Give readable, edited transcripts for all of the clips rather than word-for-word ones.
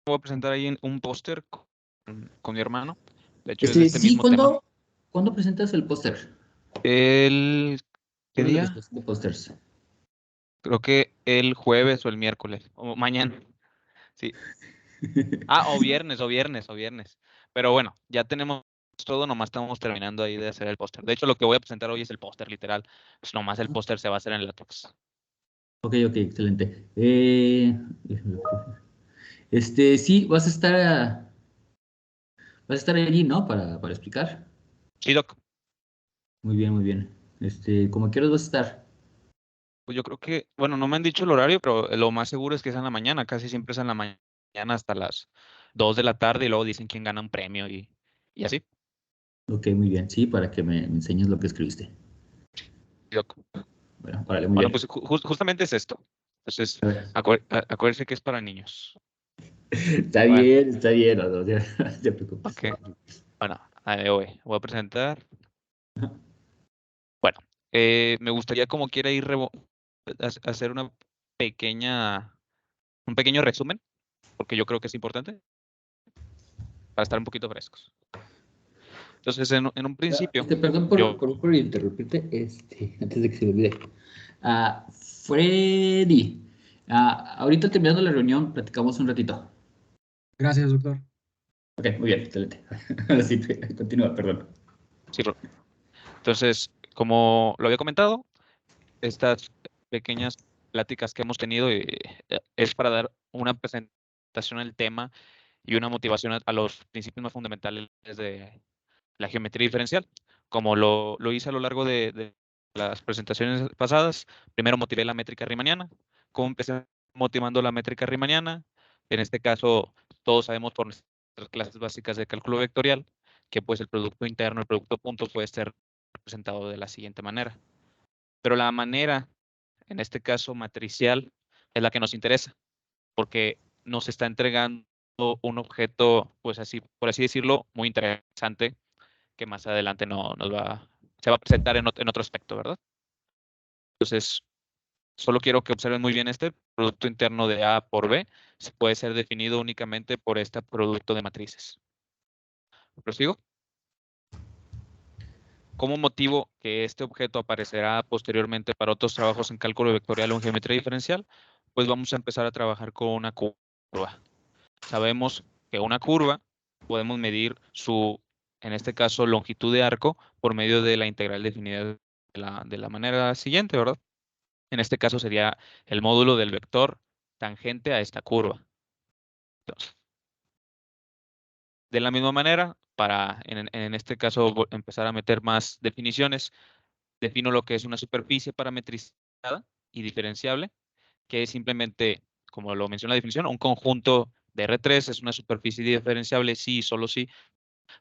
voy a presentar ahí un póster con mi hermano. De hecho, es de este Sí, mismo tema. ¿cuándo presentas el póster? ¿Qué Uno de los día? pósters. Creo que el jueves o el miércoles, o mañana. Sí. Ah, o viernes. Pero bueno, ya tenemos todo, nomás estamos terminando ahí de hacer el póster. De hecho, lo que voy a presentar hoy es el póster, literal. Pues nomás el póster se va a hacer en látex. Ok, excelente. Sí, vas a estar allí, ¿no? Para explicar. Sí, Doc. Muy bien, muy bien. ¿Cómo quieres vas a estar? Pues yo creo que, bueno, no me han dicho el horario, pero lo más seguro es que es en la mañana. Casi siempre es en la mañana hasta las 2 de la tarde y luego dicen quién gana un premio y así. Ok, muy bien. Sí, para que me enseñes lo que escribiste. Sí, Doc. Bueno, órale, muy Bueno, bien. pues justamente es esto. Entonces, A ver. acuérdense que es para niños. Bueno, Está bien, no te, no te preocupes. ok. Bueno, ahí voy a presentar. Ajá. Bueno, me gustaría como quiera hacer pequeña, un pequeño resumen, porque yo creo que es importante para estar un poquito frescos. Entonces, en un principio, Perdón yo, por interrumpirte, antes de que se me olvide. Freddy, ahorita terminando la reunión, platicamos un ratito. Gracias, doctor. Ok, muy bien, excelente. Ahora sí, continúa, perdón. sí, entonces, como lo había comentado, estas pequeñas pláticas que hemos tenido es para dar una presentación al tema y una motivación a los principios más fundamentales de la geometría diferencial. Como lo hice a lo largo de las presentaciones pasadas, primero motivé la métrica riemanniana. ¿Cómo empecé motivando la métrica riemanniana? En este caso, todos sabemos por nuestras clases básicas de cálculo vectorial que pues el producto interno, el producto punto puede ser representado de la siguiente manera. Pero la manera, en este caso matricial, es la que nos interesa, porque nos está entregando un objeto, pues así, por así decirlo, muy interesante, que más adelante se va a presentar en otro aspecto, ¿verdad? Entonces, solo quiero que observen muy bien este producto interno de A por B, se puede ser definido únicamente por este producto de matrices. ¿Prosigo? ¿Cómo motivo que este objeto aparecerá posteriormente para otros trabajos en cálculo vectorial o en geometría diferencial? Pues vamos a empezar a trabajar con una curva. Sabemos que una curva podemos medir en este caso, longitud de arco por medio de la integral definida de la manera siguiente, ¿verdad? En este caso sería el módulo del vector tangente a esta curva. Entonces, de la misma manera, para en este caso empezar a meter más definiciones, defino lo que es una superficie parametrizada y diferenciable, que es simplemente, como lo menciona la definición, un conjunto de R3 es una superficie diferenciable si y solo si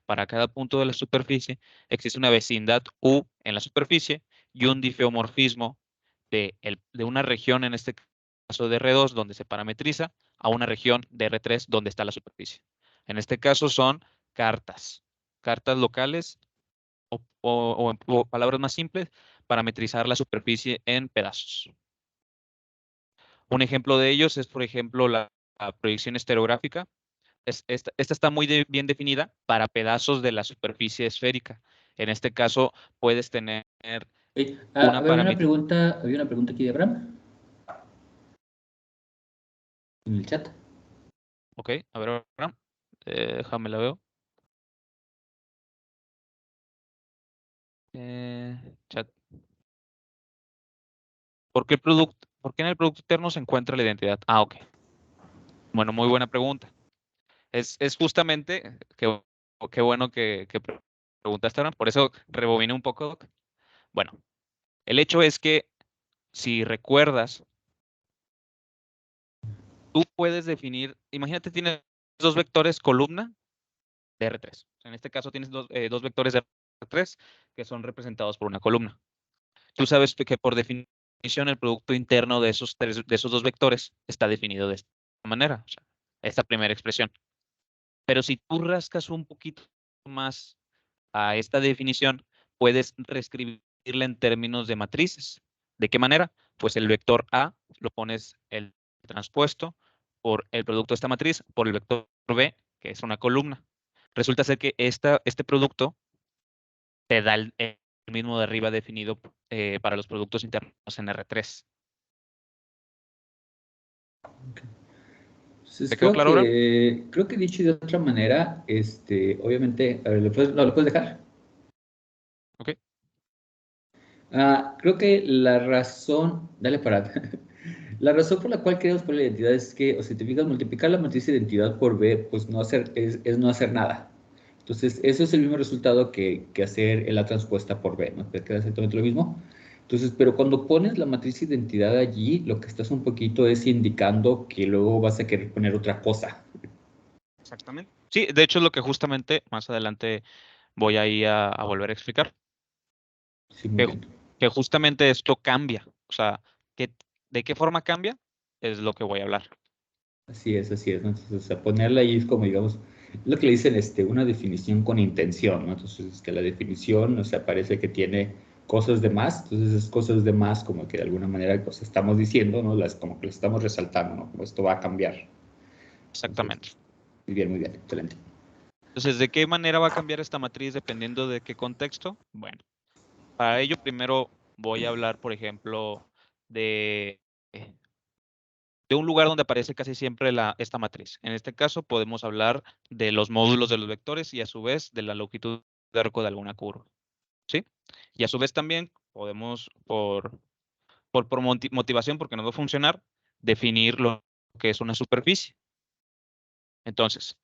para cada punto de la superficie existe una vecindad U en la superficie y un difeomorfismo de una región, en este caso de R2, donde se parametriza, a una región de R3, donde está la superficie. En este caso son cartas locales o palabras más simples, parametrizar la superficie en pedazos. Un ejemplo de ellos es, por ejemplo, la proyección estereográfica. Esta está muy bien definida para pedazos de la superficie esférica. En este caso, puedes tener A una ver, parámetro. había una pregunta aquí de Abraham en el chat. Ok, a ver, ahora, déjame la veo. Chat. ¿Por qué en el producto interno se encuentra la identidad? Ah, ok. Bueno, muy buena pregunta. Es justamente, qué bueno que preguntaste, Abraham. Por eso rebobine un poco. Bueno, el hecho es que si recuerdas, tú puedes definir, imagínate, tienes dos vectores columna de R3. En este caso tienes dos vectores de R3 que son representados por una columna. Tú sabes que por definición el producto interno de esos dos vectores está definido de esta manera, o sea, esta primera expresión. Pero si tú rascas un poquito más a esta definición, puedes reescribirla en términos de matrices. ¿De qué manera? Pues el vector A lo pones el transpuesto por el producto de esta matriz por el vector B, que es una columna. Resulta ser que este producto te da el mismo de arriba definido para los productos internos en R3. Entonces, ¿Te quedó claro ahora? creo que dicho de otra manera, obviamente, a ver, ¿lo puedes dejar? Ok. Creo que la razón, dale para, la razón por la cual queremos poner la identidad es que, o sea, si te fijas, multiplicar la matriz de identidad por B, pues es no hacer nada. Entonces, eso es el mismo resultado que hacer la transpuesta por B, ¿no? Que queda exactamente lo mismo. Entonces, pero cuando pones la matriz de identidad allí, lo que estás un poquito es indicando que luego vas a querer poner otra cosa. Exactamente. Sí, de hecho es lo que justamente más adelante voy ahí a volver a explicar. Sí, muy bien. Que justamente esto cambia. O sea, ¿de qué forma cambia? Es lo que voy a hablar. Así es, ¿no? Entonces, o sea, ponerla ahí es como, digamos, lo que le dicen, una definición con intención, ¿no? Entonces, que la definición, o sea, parece que tiene cosas de más, entonces es cosas de más como que de alguna manera, pues, estamos diciendo, ¿no? Como que las estamos resaltando, ¿no? Como esto va a cambiar. Exactamente. Entonces, muy bien, excelente. Entonces, ¿de qué manera va a cambiar esta matriz dependiendo de qué contexto? Bueno, para ello primero voy a hablar, por ejemplo, de un lugar donde aparece casi siempre esta matriz. En este caso podemos hablar de los módulos de los vectores y a su vez de la longitud de arco de alguna curva. ¿Sí? Y a su vez también podemos, por motivación, porque no va a funcionar, definir lo que es una superficie. Entonces,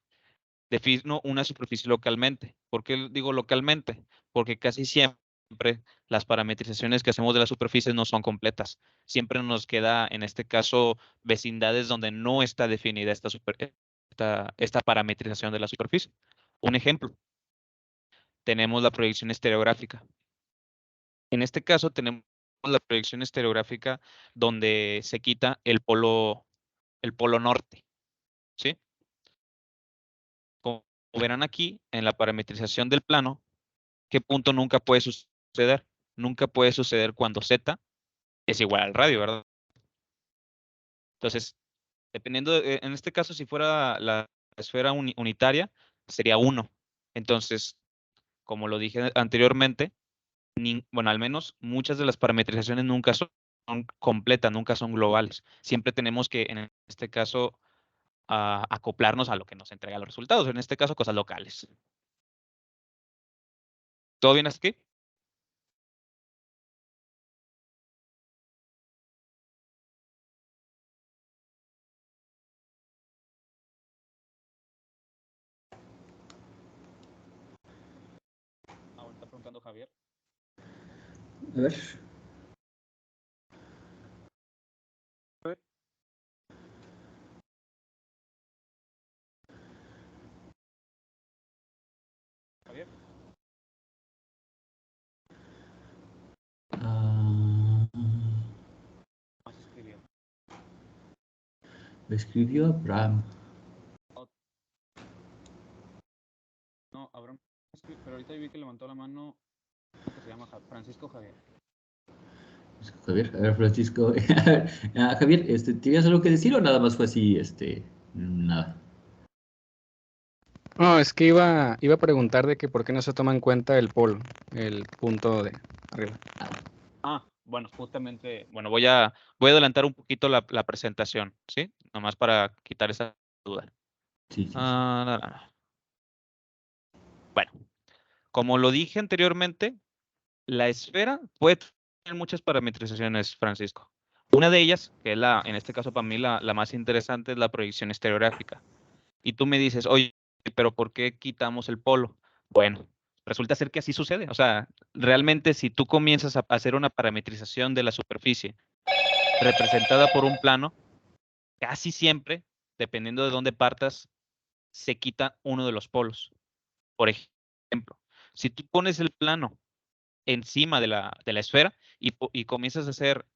defino una superficie localmente. ¿Por qué digo localmente? Porque casi siempre las parametrizaciones que hacemos de las superficies no son completas. Siempre nos queda, en este caso, vecindades donde no está definida esta parametrización de la superficie. Un ejemplo, tenemos la proyección estereográfica. En este caso tenemos la proyección estereográfica donde se quita el polo norte, ¿sí? Como verán aquí, en la parametrización del plano, ¿qué punto nunca puede suceder? Nunca puede suceder cuando z es igual al radio, ¿verdad? Entonces, dependiendo, en este caso, si fuera la esfera unitaria, sería 1. Entonces, como lo dije anteriormente, bueno, al menos muchas de las parametrizaciones nunca son completas, nunca son globales. Siempre tenemos que, en este caso, acoplarnos a lo que nos entrega los resultados. En este caso, cosas locales. ¿Todo bien hasta aquí? Ahora está preguntando Javier. A ver. Javier. Más escribió. Lo escribió Abraham. No, Abraham, pero ahorita vi que levantó la mano que se llama Francisco Javier. Javier, a ver, Francisco. Javier, ¿tienes algo que decir o nada más fue así, nada? No, es que iba a preguntar de que por qué no se toma en cuenta el polo, el punto de arriba. Bueno, justamente, bueno, voy a adelantar un poquito la presentación, ¿sí? Nomás para quitar esa duda. Sí. Bueno, como lo dije anteriormente, la esfera puede tener muchas parametrizaciones, Francisco. Una de ellas, que es en este caso para mí la más interesante, es la proyección estereográfica. Y tú me dices, oye, pero ¿por qué quitamos el polo? Bueno, resulta ser que así sucede. O sea, realmente si tú comienzas a hacer una parametrización de la superficie representada por un plano, casi siempre, dependiendo de dónde partas, se quita uno de los polos. Por ejemplo, si tú pones el plano encima de la esfera y comienzas a hacer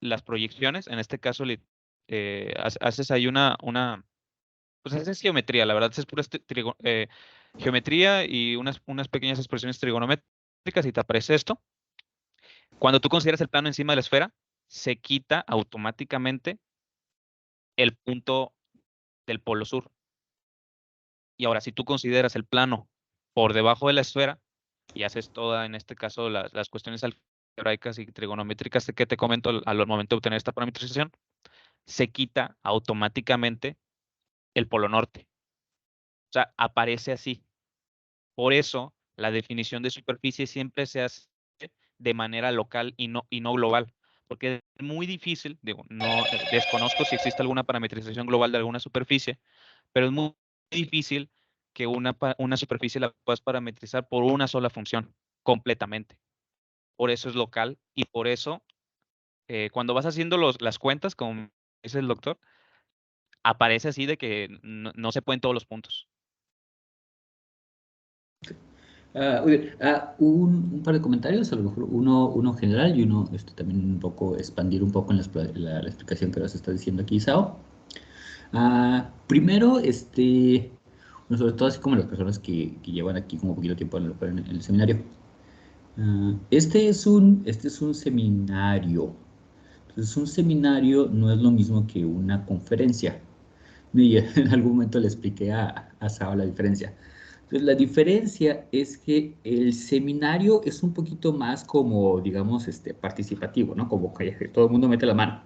las proyecciones, en este caso haces ahí pues es geometría, la verdad es pura geometría y unas pequeñas expresiones trigonométricas y te aparece esto. Cuando tú consideras el plano encima de la esfera, se quita automáticamente el punto del polo sur. Y ahora, si tú consideras el plano por debajo de la esfera y haces toda, en este caso, las cuestiones algebraicas y trigonométricas que te comento al momento de obtener esta parametrización, se quita automáticamente el polo norte. O sea, aparece así. Por eso, la definición de superficie siempre se hace de manera local y no global. Porque es muy difícil, digo, desconozco si existe alguna parametrización global de alguna superficie, pero es muy difícil que una superficie la puedas parametrizar por una sola función completamente. Por eso es local y por eso cuando vas haciendo las cuentas, como dice el doctor, aparece así de que no se pueden todos los puntos. Muy bien. Un par de comentarios, a lo mejor uno general y uno también un poco expandir un poco en la explicación que nos está diciendo aquí Sao. Primero, bueno, sobre todo así como las personas que llevan aquí como poquito tiempo en el seminario. Este es un seminario. Entonces, un seminario no es lo mismo que una conferencia. Y en algún momento le expliqué a Sao la diferencia. Entonces, la diferencia es que el seminario es un poquito más como, digamos, participativo, ¿no? Como que todo el mundo mete la mano.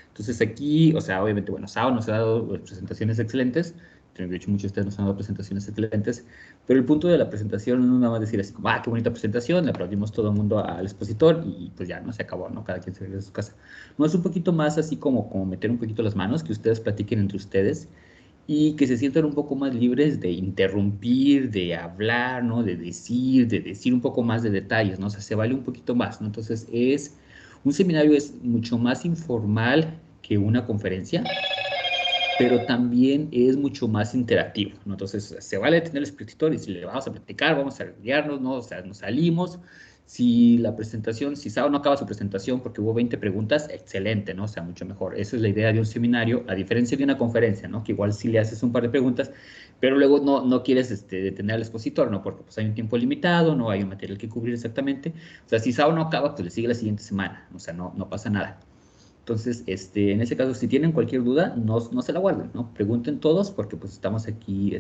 Entonces aquí, o sea, obviamente, bueno, Sao nos ha dado presentaciones excelentes, de hecho muchos de ustedes nos han dado presentaciones excelentes, pero el punto de la presentación no es nada más decir así como, qué bonita presentación, le aplaudimos todo el mundo al expositor y pues ya, no se acabó, ¿no? Cada quien se regresa a su casa. No, es un poquito más así como meter un poquito las manos, que ustedes platiquen entre ustedes y que se sientan un poco más libres de interrumpir, de hablar, ¿no? De decir un poco más de detalles, ¿no? O sea, se vale un poquito más, ¿no? Entonces, un seminario es mucho más informal que una conferencia, pero también es mucho más interactivo, ¿no? Entonces, se vale tener el expositor y si le vamos a platicar, vamos a guiarnos, ¿no? O sea, nos salimos. Si Sao no acaba su presentación porque hubo 20 preguntas, excelente, ¿no? O sea, mucho mejor. Esa es la idea de un seminario, a diferencia de una conferencia, ¿no? Que igual sí le haces un par de preguntas, pero luego no quieres detener al expositor, ¿no? Porque pues hay un tiempo limitado, no hay un material que cubrir exactamente. O sea, si Sao no acaba, pues le sigue la siguiente semana, o sea, no pasa nada. Entonces, en ese caso, si tienen cualquier duda, no se la guarden, ¿no? Pregunten todos, porque pues estamos aquí,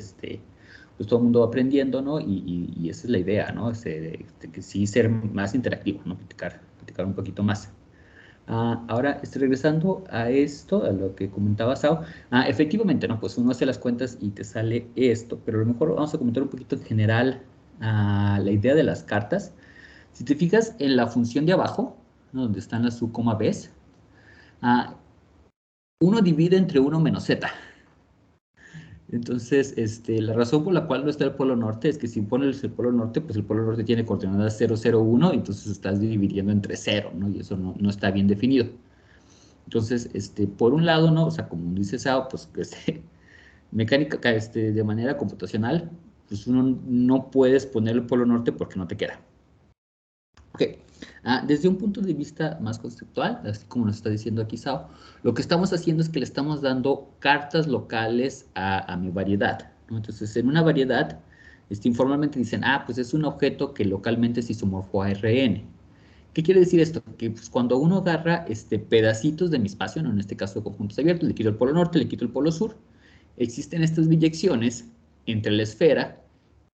pues todo el mundo aprendiendo, ¿no? Y esa es la idea, ¿no? Que sí ser más interactivo, ¿no? Platicar un poquito más. Ahora, regresando a esto, a lo que comentaba Sao, efectivamente, ¿no? Pues uno hace las cuentas y te sale esto, pero a lo mejor vamos a comentar un poquito en general la idea de las cartas. Si te fijas en la función de abajo, ¿no? Donde están las U, Bs, uno divide entre 1 menos z. Entonces, la razón por la cual no está el polo norte es que si pones el polo norte, pues el polo norte tiene coordenadas 0, 0, 1, entonces estás dividiendo entre 0, ¿no? Y eso no está bien definido. Entonces, por un lado, ¿no? O sea, como dice Sao, pues, mecánica, de manera computacional, pues uno no puedes poner el polo norte porque no te queda. Ok, desde un punto de vista más conceptual, así como nos está diciendo aquí Sao, lo que estamos haciendo es que le estamos dando cartas locales a mi variedad, ¿no? Entonces, en una variedad, informalmente dicen, pues es un objeto que localmente es isomorfo a Rn. ¿Qué quiere decir esto? Que pues, cuando uno agarra pedacitos de mi espacio, ¿no? En este caso conjuntos abiertos, le quito el polo norte, le quito el polo sur, existen estas biyecciones entre la esfera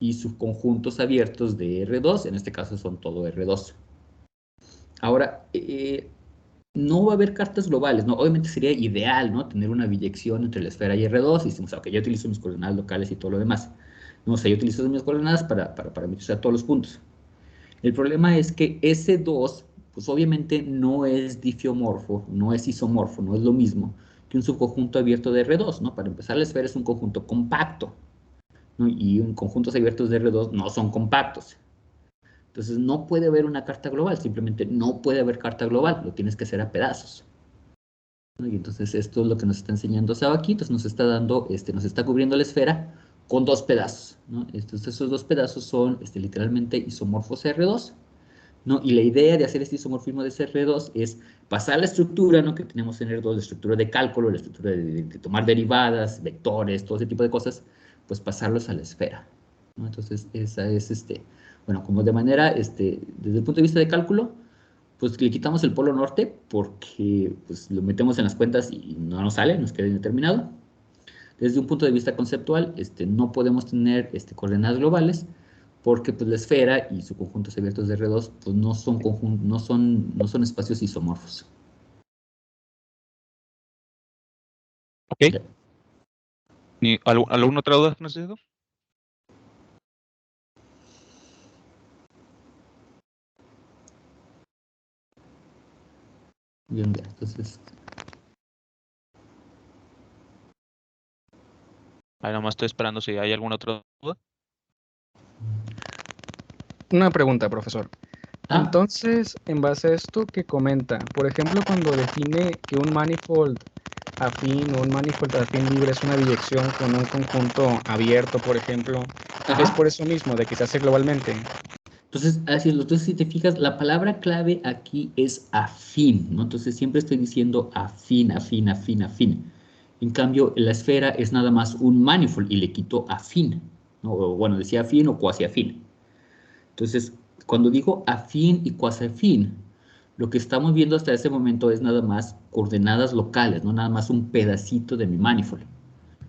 y subconjuntos abiertos de R2, en este caso son todo R2. Ahora, no va a haber cartas globales, ¿no? Obviamente sería ideal, ¿no? Tener una biyección entre la esfera y R2, y decimos, ok, yo utilizo mis coordenadas locales y todo lo demás. No, o sea, yo utilizo mis coordenadas para parametrizar todos los puntos. El problema es que S2, pues obviamente no es difiomorfo, no es isomorfo, no es lo mismo que un subconjunto abierto de R2, ¿no? Para empezar, la esfera es un conjunto compacto, ¿no? Y conjuntos abiertos de R2 no son compactos. Entonces no puede haber una carta global, simplemente no puede haber carta global, lo tienes que hacer a pedazos, ¿no? Y entonces esto es lo que nos está enseñando Sao aquí, entonces nos está dando, nos está cubriendo la esfera con dos pedazos, ¿no? Entonces esos dos pedazos son literalmente isomorfos R2, ¿no? Y la idea de hacer este isomorfismo de R2 es pasar la estructura, ¿no? Que tenemos en R2, la estructura de cálculo, la estructura de tomar derivadas, vectores, todo ese tipo de cosas, pues pasarlos a la esfera, ¿no? Entonces esa es, bueno, como de manera, desde el punto de vista de cálculo, pues le quitamos el polo norte porque pues lo metemos en las cuentas y no nos sale, nos queda indeterminado. desde un punto de vista conceptual, no podemos tener coordenadas globales porque pues, la esfera y sus conjuntos abiertos de R2 pues, no son espacios isomorfos. Ok. Ya. ¿Alguna otra duda, Francisco? Bien, ya, entonces, Ahí nomás estoy esperando si hay alguna otra duda. Una pregunta, profesor. ah, Entonces, en base a esto que comenta, por ejemplo, cuando define que un manifold afín o un manifold afín libre es una biyección con un conjunto abierto, por ejemplo, es ajá. por eso mismo, de que se hace globalmente. Entonces, así es. Entonces, si te fijas, la palabra clave aquí es afín, ¿no? Entonces, siempre estoy diciendo afín, afín, afín, afín. En cambio, la esfera es nada más un manifold y le quito afín, ¿no? O, bueno, decía afín o cuasi afín. Entonces, cuando digo afín y cuasi afín, lo que estamos viendo hasta ese momento es nada más coordenadas locales, no nada más un pedacito de mi manifold.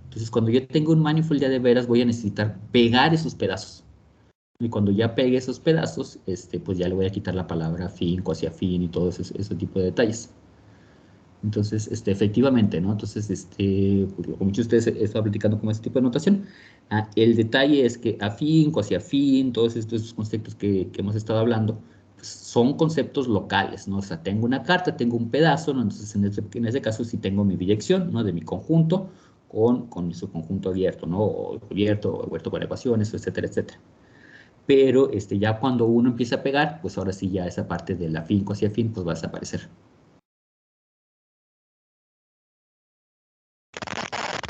Entonces, cuando yo tengo un manifold ya de veras, voy a necesitar pegar esos pedazos. Y cuando ya pegue esos pedazos, pues ya le voy a quitar la palabra afín, cuasi afín y todo ese tipo de detalles. Entonces, efectivamente, ¿no? Entonces, como muchos de ustedes están platicando con ese tipo de notación. El detalle es que afín, cuasi afín, todos estos conceptos que hemos estado hablando, pues, son conceptos locales, ¿no? O sea, tengo una carta, tengo un pedazo, ¿no? Entonces, en ese caso sí tengo mi biyección, ¿no? De mi conjunto con su conjunto abierto, ¿no? O abierto con ecuaciones, etcétera, etcétera. Pero ya cuando uno empieza a pegar, pues ahora sí ya esa parte del afín, cuasi afín, pues va a desaparecer.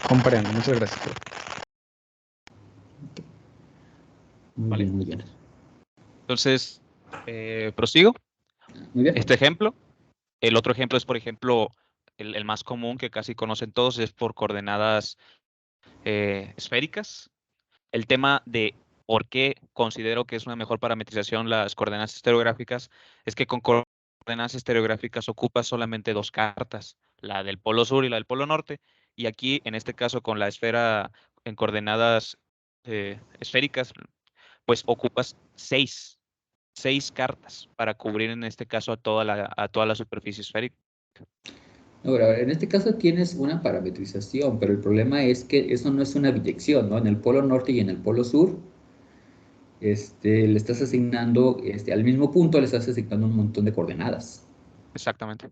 Comprendo, muchas gracias. Muy ¿Vale? bien, muy bien. Entonces, prosigo. Muy bien. Este ejemplo. El otro ejemplo es, por ejemplo, el más común que casi conocen todos, es por coordenadas esféricas. El tema de por qué considero que es una mejor parametrización las coordenadas estereográficas es que con coordenadas estereográficas ocupas solamente dos cartas, la del polo sur y la del polo norte, y aquí, en este caso, con la esfera en coordenadas esféricas, pues ocupas seis cartas para cubrir, en este caso, a toda la superficie esférica. Ahora, en este caso tienes una parametrización, pero el problema es que eso no es una biyección, ¿no? En el polo norte y en el polo sur, le estás asignando, al mismo punto le estás asignando un montón de coordenadas. Exactamente.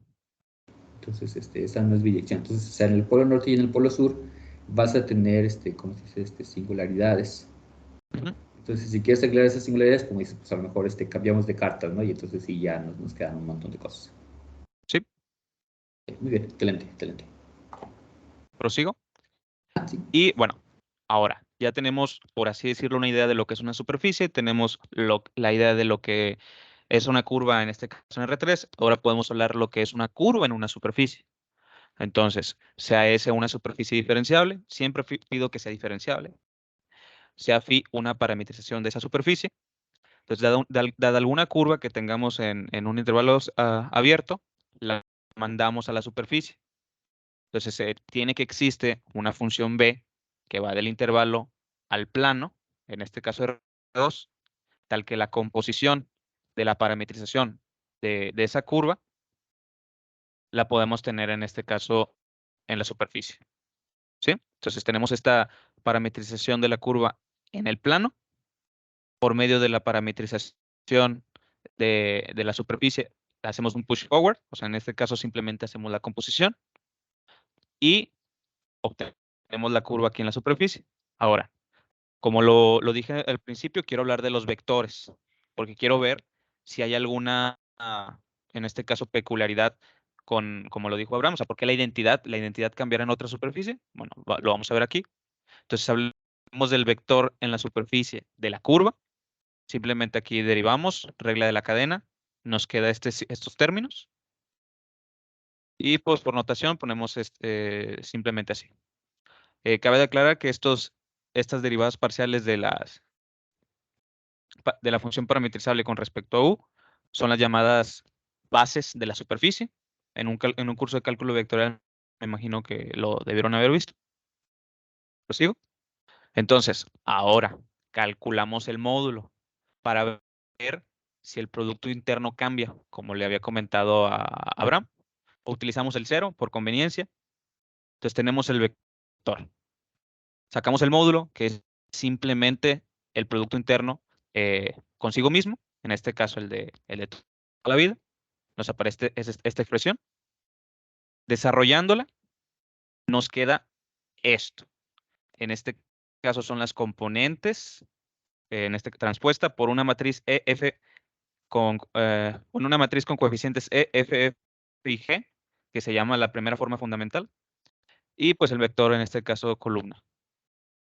Entonces, esa no es biyección. Entonces, o sea, en el polo norte y en el polo sur vas a tener, ¿cómo se dice? Singularidades. Ujú. Entonces, si quieres aclarar esas singularidades, como dices, pues a lo mejor cambiamos de cartas, ¿no? Y entonces sí, ya nos quedan un montón de cosas. Sí, Muy bien, excelente, excelente. prosigo. Sí. Y bueno, ahora ya tenemos, por así decirlo, una idea de lo que es una superficie, tenemos la idea de lo que es una curva, en este caso en R3, ahora podemos hablar lo que es una curva en una superficie. Entonces, sea S una superficie diferenciable, siempre pido que sea diferenciable, sea phi una parametrización de esa superficie. Entonces, dada alguna curva que tengamos en un intervalo abierto, la mandamos a la superficie. Entonces, tiene que existe una función b que va del intervalo al plano, en este caso R2, tal que la composición de la parametrización de esa curva la podemos tener, en este caso, en la superficie. ¿Sí? Entonces, tenemos esta parametrización de la curva en el plano por medio de la parametrización de la superficie. Hacemos un push forward, o sea, en este caso simplemente hacemos la composición y obtenemos la curva aquí en la superficie. Ahora, como lo dije al principio, quiero hablar de los vectores, porque quiero ver si hay alguna, en este caso, peculiaridad como lo dijo Abraham, o sea, ¿por qué la identidad cambiará en otra superficie? Bueno, lo vamos a ver aquí. Entonces, hablemos del vector en la superficie de la curva. Simplemente aquí derivamos, regla de la cadena, nos queda estos términos. Y pues por notación ponemos simplemente así. Cabe aclarar que estas derivadas parciales de la función parametrizable con respecto a u son las llamadas bases de la superficie. En un curso de cálculo vectorial me imagino que lo debieron haber visto. ¿Prosigo? Entonces, ahora calculamos el módulo para ver si el producto interno cambia, como le había comentado a Abraham. O utilizamos el 0 por conveniencia. Entonces tenemos el vector. Sacamos el módulo, que es simplemente el producto interno consigo mismo, en este caso el de toda la vida. Nos aparece esta expresión. Desarrollándola, nos queda esto. En este caso son las componentes, transpuesta por una matriz EF con una matriz con coeficientes E, F y G, que se llama la primera forma fundamental, y pues el vector, en este caso, columna.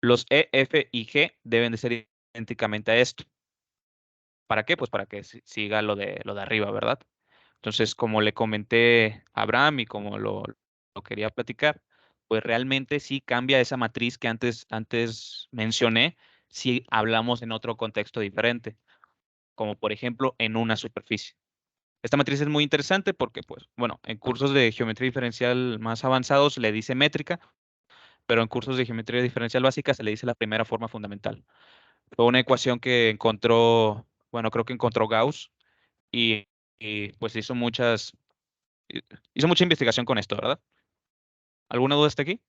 Los E, F y G deben de ser idénticamente a esto. ¿Para qué? Pues para que siga lo de arriba, ¿verdad? Entonces, como le comenté a Abraham y como lo quería platicar, pues realmente sí cambia esa matriz que antes mencioné si hablamos en otro contexto diferente, como por ejemplo en una superficie. Esta matriz es muy interesante porque, pues, bueno, en cursos de geometría diferencial más avanzados se le dice métrica, pero en cursos de geometría diferencial básica se le dice la primera forma fundamental. Fue una ecuación que encontró, bueno, creo que encontró Gauss y pues hizo mucha investigación con esto, ¿verdad? ¿Alguna duda hasta aquí?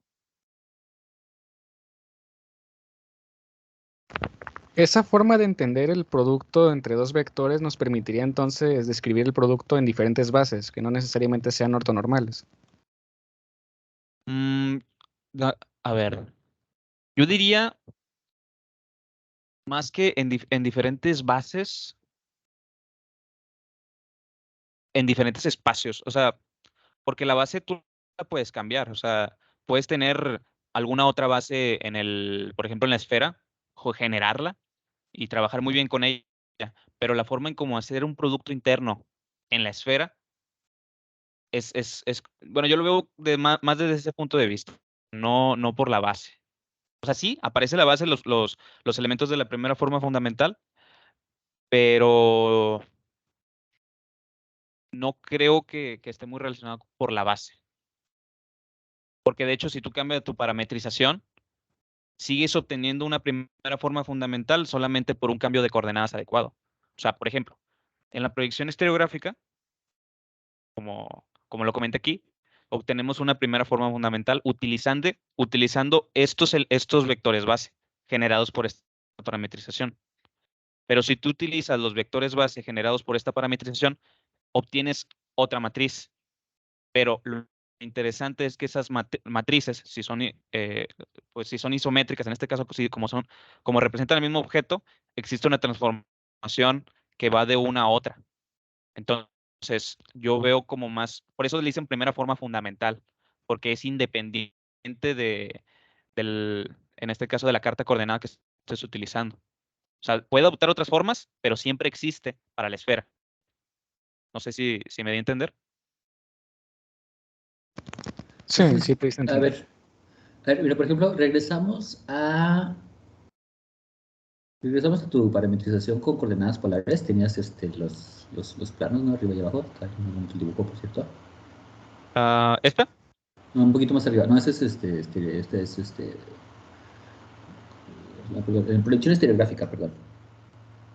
Esa forma de entender el producto entre dos vectores nos permitiría entonces describir el producto en diferentes bases, que no necesariamente sean ortonormales. A ver, yo diría más que en diferentes bases, en diferentes espacios. O sea, porque la base tú la puedes cambiar. O sea, puedes tener alguna otra base por ejemplo, en la esfera, o generarla y trabajar muy bien con ella. Pero la forma en cómo hacer un producto interno en la esfera bueno, yo lo veo más desde ese punto de vista, no por la base. O sea, sí, aparece la base, los elementos de la primera forma fundamental, pero no creo que esté muy relacionado por la base. Porque de hecho, si tú cambias tu parametrización, sigues obteniendo una primera forma fundamental solamente por un cambio de coordenadas adecuado. O sea, por ejemplo, en la proyección estereográfica, como lo comenté aquí, obtenemos una primera forma fundamental utilizando estos vectores base generados por esta parametrización. Pero si tú utilizas los vectores base generados por esta parametrización, obtienes otra matriz. Pero lo interesante es que esas matrices, pues si son isométricas, en este caso, pues, como representan el mismo objeto, existe una transformación que va de una a otra. Entonces, yo veo como más, por eso le dicen primera forma fundamental, porque es independiente en este caso, de la carta coordenada que estés utilizando. O sea, puede adoptar otras formas, pero siempre existe para la esfera. No sé si me di a entender. Sí, te diste a A entender. ver, mira, por ejemplo, regresamos a tu parametrización con coordenadas polares. Tenías los planos, ¿no? Arriba y abajo. Está aquí el dibujo, por cierto. ¿Esta? No, un poquito más arriba. No, ese es la proyección estereográfica, perdón.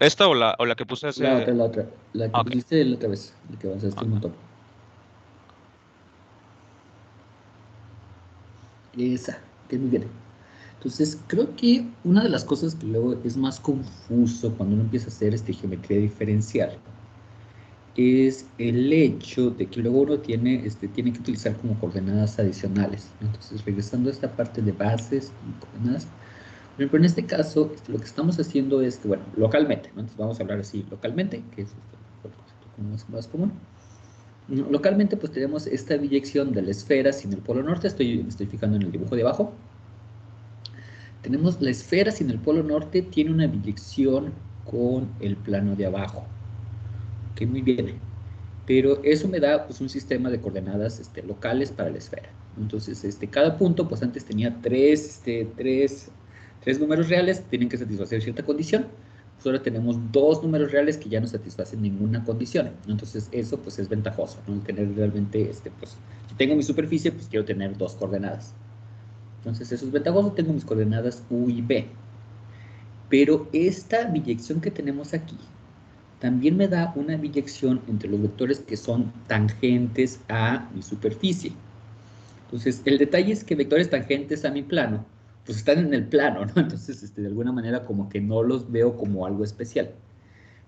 ¿Esta o la que puse hace? La otra. La que Ok. pusiste la otra vez. La que avanzaste un montón. Esa, que muy bien. Entonces, creo que una de las cosas que luego es más confuso cuando uno empieza a hacer geometría diferencial es el hecho de que luego uno tiene que utilizar como coordenadas adicionales, ¿no? Entonces, regresando a esta parte de bases y coordenadas, por ejemplo, en este caso, lo que estamos haciendo es que, bueno, localmente, ¿no? Entonces vamos a hablar así localmente, que es el concepto más común. Localmente, pues tenemos esta biyección de la esfera sin el polo norte. Me estoy fijando en el dibujo de abajo. Tenemos la esfera sin el polo norte, tiene una biyección con el plano de abajo. Ok, muy bien. Pero eso me da pues un sistema de coordenadas locales para la esfera. Entonces, cada punto, pues antes tenía tres números reales, tienen que satisfacer cierta condición. Pues ahora tenemos dos números reales que ya no satisfacen ninguna condición. Entonces, eso pues es ventajoso, ¿no? El tener realmente, pues, si tengo mi superficie, pues quiero tener dos coordenadas. Entonces eso es ventajoso, tengo mis coordenadas U y B. Pero esta biyección que tenemos aquí también me da una biyección entre los vectores que son tangentes a mi superficie. Entonces, el detalle es que vectores tangentes a mi plano, pues están en el plano, ¿no? Entonces, de alguna manera como que no los veo como algo especial.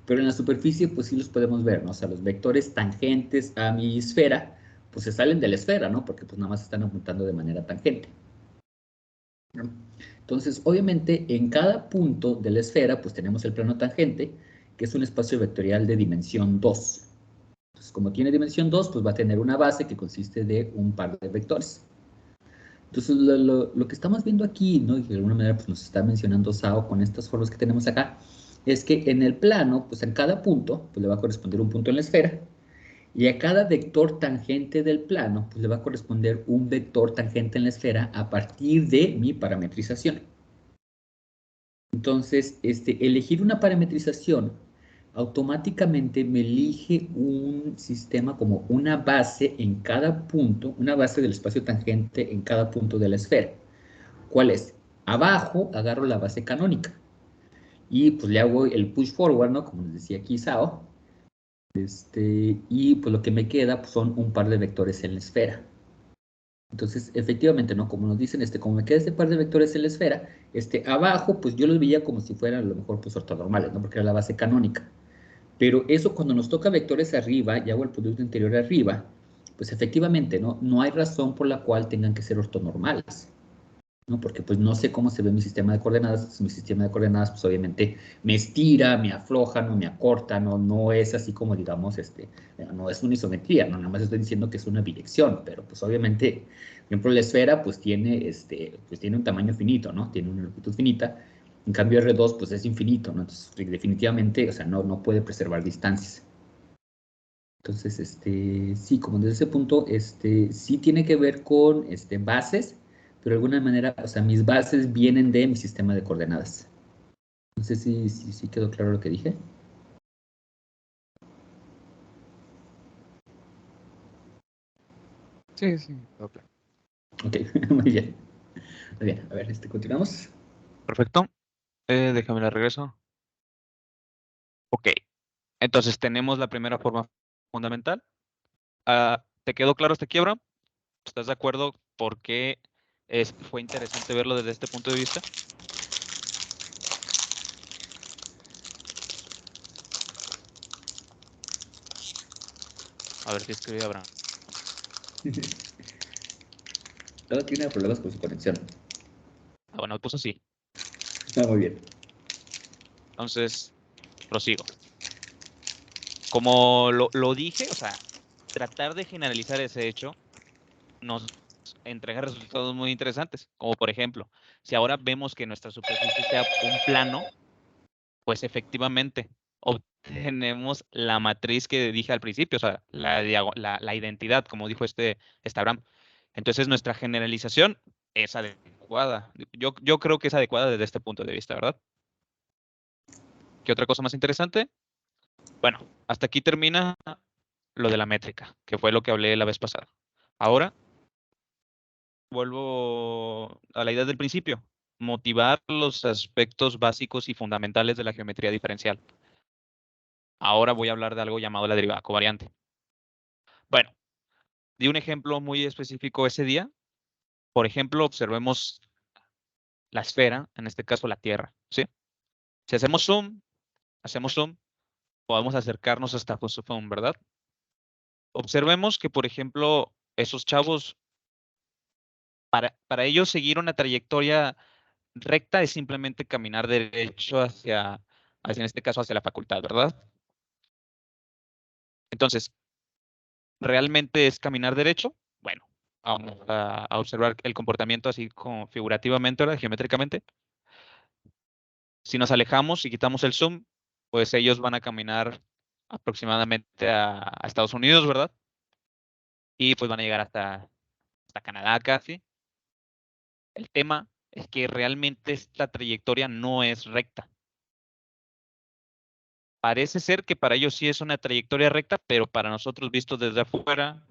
Pero en la superficie, pues sí los podemos ver, ¿no? O sea, los vectores tangentes a mi esfera, pues se salen de la esfera, ¿no? Porque pues nada más están apuntando de manera tangente. ¿No? Entonces, obviamente, en cada punto de la esfera, pues tenemos el plano tangente, que es un espacio vectorial de dimensión 2. Entonces, como tiene dimensión 2, pues va a tener una base que consiste de un par de vectores. Entonces, lo que estamos viendo aquí, ¿no? Y de alguna manera pues, nos está mencionando Sao con estas formas que tenemos acá, es que en el plano, pues en cada punto, pues le va a corresponder un punto en la esfera, y a cada vector tangente del plano, pues le va a corresponder un vector tangente en la esfera a partir de mi parametrización. Entonces, elegir una parametrización automáticamente me elige un sistema como una base en cada punto, una base del espacio tangente en cada punto de la esfera. ¿Cuál es? Abajo agarro la base canónica y pues le hago el push forward, ¿no? Como les decía aquí Sao. Y pues lo que me queda pues, son un par de vectores en la esfera. Entonces, efectivamente, ¿no? Como nos dicen, como me queda este par de vectores en la esfera, abajo, pues yo los veía como si fueran a lo mejor pues ortonormales, ¿no? Porque era la base canónica. Pero eso cuando nos toca vectores arriba y hago el producto interior arriba, pues efectivamente, ¿no? No hay razón por la cual tengan que ser ortonormales, ¿no? Porque pues no sé cómo se ve mi sistema de coordenadas. Mi sistema de coordenadas, pues obviamente me estira, me afloja, no me acorta, no es así como digamos, no es una isometría, no, nada más estoy diciendo que es una dirección, pero pues obviamente, por ejemplo, la esfera pues tiene, pues tiene un tamaño finito, ¿no? Tiene una longitud finita. En cambio R2 pues es infinito, ¿no? Entonces definitivamente, o sea, no puede preservar distancias. Entonces, sí, como desde ese punto, sí tiene que ver con, bases, pero de alguna manera, o sea, mis bases vienen de mi sistema de coordenadas. No sé si quedó claro lo que dije. Sí, sí, ok. Ok, muy bien. Muy bien, a ver, continuamos. Perfecto. Déjame la regreso. Ok. Entonces tenemos la primera forma fundamental. ¿Te quedó claro esta quiebra? ¿Estás de acuerdo por qué fue interesante verlo desde este punto de vista? A ver si escribe Abraham. Todo tiene problemas con su conexión. Bueno, puso sí. Está muy bien. Entonces, prosigo. Como lo dije, o sea, tratar de generalizar ese hecho nos entrega resultados muy interesantes. Como por ejemplo, si ahora vemos que nuestra superficie sea un plano, pues efectivamente obtenemos la matriz que dije al principio, o sea, la identidad, como dijo Abraham. Entonces, nuestra generalización es adecuada. Yo creo que es adecuada desde este punto de vista, ¿verdad? ¿Qué otra cosa más interesante? Bueno, hasta aquí termina lo de la métrica, que fue lo que hablé la vez pasada. Ahora vuelvo a la idea del principio, motivar los aspectos básicos y fundamentales de la geometría diferencial. Ahora voy a hablar de algo llamado la derivada covariante. Bueno, di un ejemplo muy específico ese día. Por ejemplo, observemos la esfera, en este caso la Tierra, ¿sí? Si hacemos zoom, podemos acercarnos hasta zoom, ¿verdad? Observemos que, por ejemplo, esos chavos, para ellos seguir una trayectoria recta es simplemente caminar derecho en este caso, hacia la facultad, ¿verdad? Entonces, ¿realmente es caminar derecho? Bueno, vamos a observar el comportamiento así como figurativamente, ¿verdad? Geométricamente. Si nos alejamos y quitamos el zoom, pues ellos van a caminar aproximadamente a Estados Unidos, ¿verdad? Y pues van a llegar hasta Canadá casi. El tema es que realmente esta trayectoria no es recta. Parece ser que para ellos sí es una trayectoria recta, pero para nosotros visto desde afuera,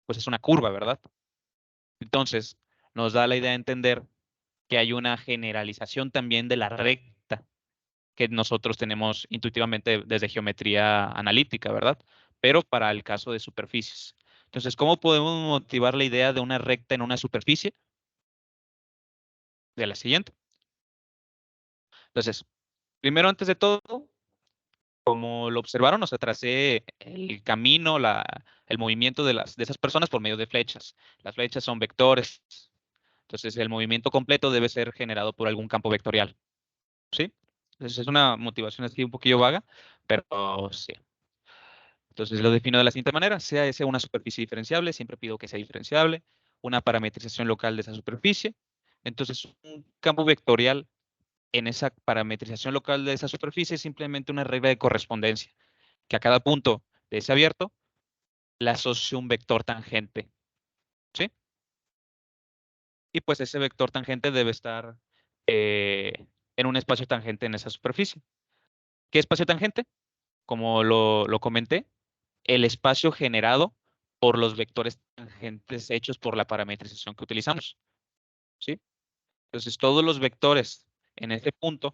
pues es una curva, ¿verdad? Entonces, nos da la idea de entender que hay una generalización también de la recta que nosotros tenemos intuitivamente desde geometría analítica, ¿verdad? Pero para el caso de superficies. Entonces, ¿cómo podemos motivar la idea de una recta en una superficie? De la siguiente. Entonces, primero, antes de todo, como lo observaron, nos tracé el camino, el movimiento de esas personas por medio de flechas. Las flechas son vectores. Entonces, el movimiento completo debe ser generado por algún campo vectorial. ¿Sí? Entonces, es una motivación así un poquillo vaga, pero sí. Entonces, lo defino de la siguiente manera. Sea ese una superficie diferenciable, siempre pido que sea diferenciable. Una parametrización local de esa superficie. Entonces, un campo vectorial en esa parametrización local de esa superficie es simplemente una regla de correspondencia, que a cada punto de ese abierto le asocio un vector tangente, ¿sí? Y pues ese vector tangente debe estar en un espacio tangente en esa superficie. ¿Qué espacio tangente? Como lo comenté, el espacio generado por los vectores tangentes hechos por la parametrización que utilizamos, ¿sí? Entonces, todos los vectores en este punto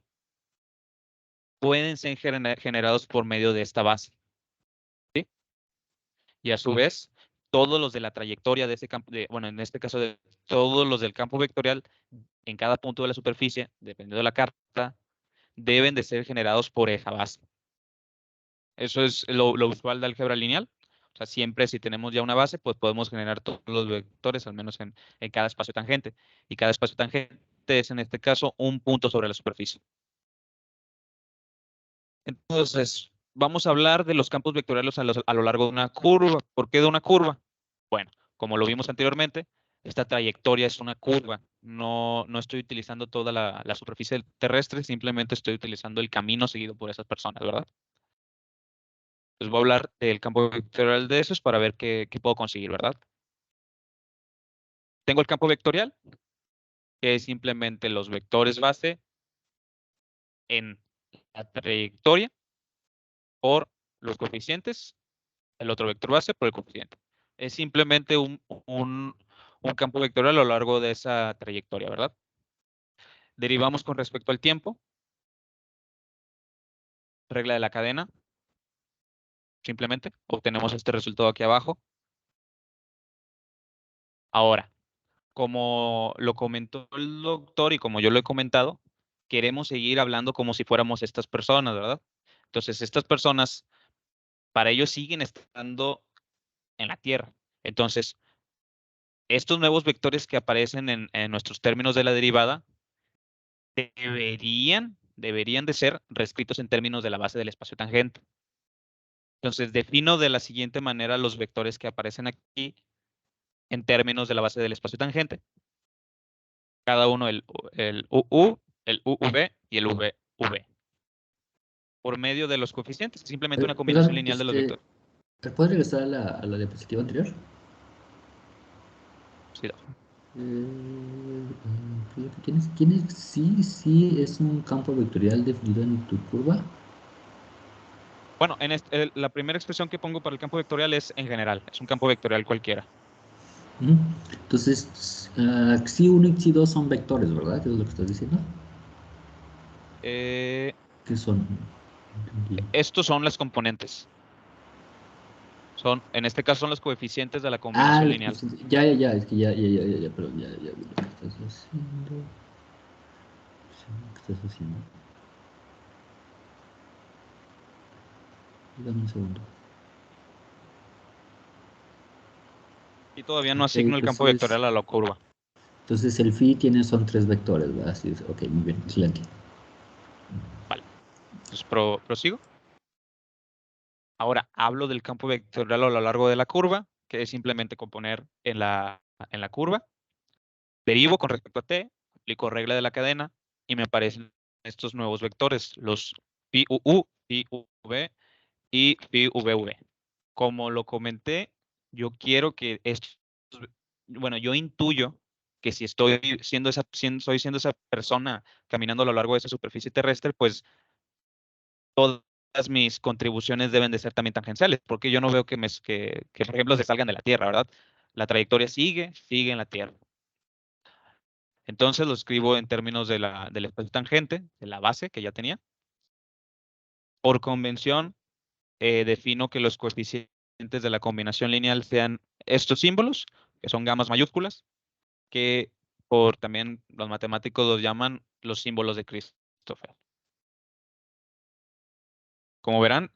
pueden ser generados por medio de esta base, ¿sí? Y a su vez, todos los de la trayectoria de ese campo, bueno, en este caso, todos los del campo vectorial en cada punto de la superficie, dependiendo de la carta, deben de ser generados por esa base. Eso es lo usual de álgebra lineal. O sea, siempre si tenemos ya una base, pues podemos generar todos los vectores, al menos en cada espacio tangente. Y cada espacio tangente es, en este caso, un punto sobre la superficie. Entonces, vamos a hablar de los campos vectoriales a lo largo de una curva. ¿Por qué de una curva? Bueno, como lo vimos anteriormente, esta trayectoria es una curva. No estoy utilizando toda la superficie terrestre, simplemente estoy utilizando el camino seguido por esas personas, ¿verdad? Entonces voy a hablar del campo vectorial de esos para ver qué puedo conseguir, ¿verdad? Tengo el campo vectorial, que es simplemente los vectores base en la trayectoria por los coeficientes, el otro vector base por el coeficiente. Es simplemente un campo vectorial a lo largo de esa trayectoria, ¿verdad? Derivamos con respecto al tiempo. Regla de la cadena. Simplemente obtenemos este resultado aquí abajo. Ahora, como lo comentó el doctor y como yo lo he comentado, queremos seguir hablando como si fuéramos estas personas, ¿verdad? Entonces, estas personas, para ellos siguen estando en la Tierra. Entonces, estos nuevos vectores que aparecen en nuestros términos de la derivada deberían de ser reescritos en términos de la base del espacio tangente. Entonces, defino de la siguiente manera los vectores que aparecen aquí en términos de la base del espacio tangente. Cada uno el UU, el UV y el VV. Por medio de los coeficientes, simplemente una combinación Perdón, lineal de los vectores. ¿puedes regresar a la diapositiva anterior? Sí, Sí, es un campo vectorial definido en tu curva. bueno, la primera expresión que pongo para el campo vectorial es en general, es un campo vectorial cualquiera. Entonces, Xi1 y Xi2 son vectores, ¿verdad? ¿Qué es lo que estás diciendo? ¿Qué son? Estos son las componentes. En este caso son los coeficientes de la combinación lineal. Es que pero ya vi lo que estás haciendo. ¿Qué estás haciendo? Dame un segundo. Y todavía no Ok, asigno el campo vectorial a la curva. entonces el phi son 3 vectores, ¿verdad? Así es. Ok, muy bien, excelente. Vale. Entonces prosigo. Ahora hablo del campo vectorial a lo largo de la curva, que es simplemente componer en la curva. Derivo con respecto a t, aplico regla de la cadena y me aparecen estos nuevos vectores, los phi UU, phi UV y phi VV. Como lo comenté, yo quiero que bueno, yo intuyo que si soy siendo esa persona caminando a lo largo de esa superficie terrestre, pues todas mis contribuciones deben de ser también tangenciales, porque yo no veo que, por ejemplo, se salgan de la Tierra, ¿verdad? La trayectoria sigue en la Tierra. Entonces lo escribo en términos del espacio tangente, de la base que ya tenía. Por convención, defino que los coeficientes de la combinación lineal sean estos símbolos, que son gamas mayúsculas, que por también los matemáticos los llaman los símbolos de Christoffel. Como verán,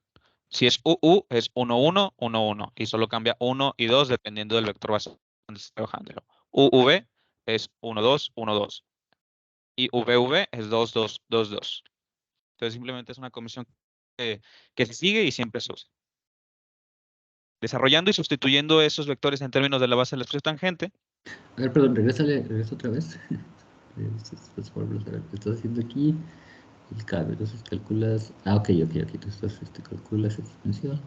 si es UU es 1, 1, 1, 1 y solo cambia 1 y 2 dependiendo del vector base donde se esté trabajándolo. UV es 1, 2, 1, 2 y VV es 2, 2, 2, 2. Entonces simplemente es una convención que se sigue y siempre se usa. Desarrollando y sustituyendo esos vectores en términos de la base del espacio tangente. A ver, perdón, regresa otra vez. Por favor, a ver, ¿qué estás haciendo aquí? El cable, entonces calculas. Ah, ok. Entonces calculas esta extensión.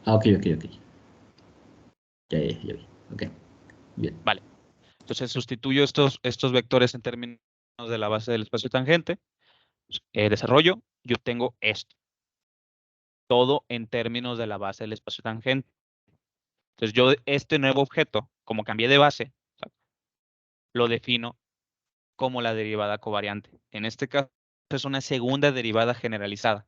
Ah, ok. Ya vi. Ok, bien. Vale. Entonces sustituyo estos vectores en términos de la base del espacio tangente. Desarrollo y obtengo esto. Todo en términos de la base del espacio tangente. Entonces yo este nuevo objeto, como cambié de base, lo defino como la derivada covariante. En este caso es una segunda derivada generalizada.